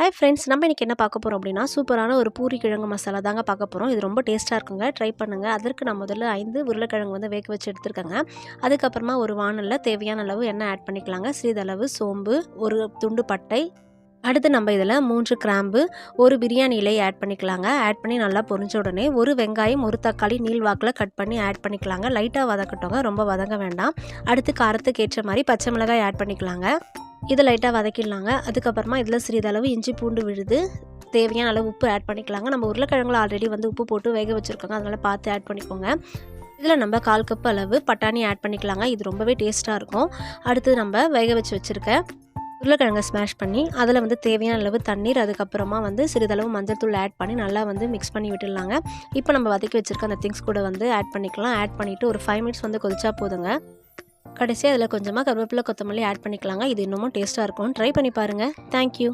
Hi friends, நம்ம இன்றைக்கி என்ன பார்க்க போகிறோம் அப்படின்னா, சூப்பரான ஒரு பூரி கிழங்கு மசாலா தாங்க பார்க்க போகிறோம். இது ரொம்ப டேஸ்ட்டாக இருக்குங்க. ட்ரை பண்ணுங்கள். அதற்கு நான் முதல்ல 5 உருளைக்கிழங்கு வந்து வேக வச்சு எடுத்துருக்கேங்க. அதுக்கப்புறமா ஒரு வாணலில் தேவையான அளவு எண்ணெய் ஆட் பண்ணிக்கலாங்க. சிறிதளவு சோம்பு, ஒரு துண்டு பட்டை, அடுத்து நம்ம இதில் 3 கிராம்பு, ஒரு பிரியாணி இலை ஆட் பண்ணிக்கலாங்க. ஆட் பண்ணி நல்லா பொரிஞ்ச உடனே ஒரு வெங்காயம், ஒரு தக்காளி நீள்வாக்கில் கட் பண்ணி ஆட் பண்ணிக்கலாங்க. லைட்டாக வதக்கட்டோங்க, ரொம்ப வதங்க வேண்டாம். அடுத்து காரத்துக்கு ஏற்ற மாதிரி பச்சை மிளகாய் ஆட் பண்ணிக்கலாங்க. இதை லைட்டாக வதக்கிடலாங்க. அதுக்கப்புறமா இதில் சிறிதளவு இஞ்சி பூண்டு விழுது, தேவையான அளவு உப்பு ஆட் பண்ணிக்கலாங்க. நம்ம உருளைக்கிழங்குல ஆல்ரெடி வந்து உப்பு போட்டு வேக வச்சுருக்கோங்க, அதனால் பார்த்து ஆட் பண்ணிக்கோங்க. இதில் நம்ம 1/4 கப் அளவு பட்டாணி ஆட் பண்ணிக்கலாங்க. இது ரொம்பவே டேஸ்ட்டாக இருக்கும். அடுத்து நம்ம வேக வச்சுருக்க உருளைக்கிழங்கை ஸ்மாஷ் பண்ணி அதில் வந்து தேவையான அளவு தண்ணீர், அதுக்கப்புறமா வந்து சிறிதளவு மஞ்சள் தூள் ஆட் பண்ணி நல்லா வந்து மிக்ஸ் பண்ணி விட்டுடலாங்க. இப்போ நம்ம வதக்கி வச்சுருக்க அந்த திங்ஸ் கூட வந்து ஆட் பண்ணிக்கலாம். ஆட் பண்ணிவிட்டு ஒரு 5 மினிட்ஸ் வந்து கொதிச்சா போதுங்க. கடைசியாக அதில் கொஞ்சமாக கருவேப்பிலை, கொத்தமல்லி ஆட் பண்ணிக்கலாங்க. இது இன்னமும் டேஸ்ட்டாக இருக்கும். ட்ரை பண்ணி பாருங்கள். தேங்க்யூ.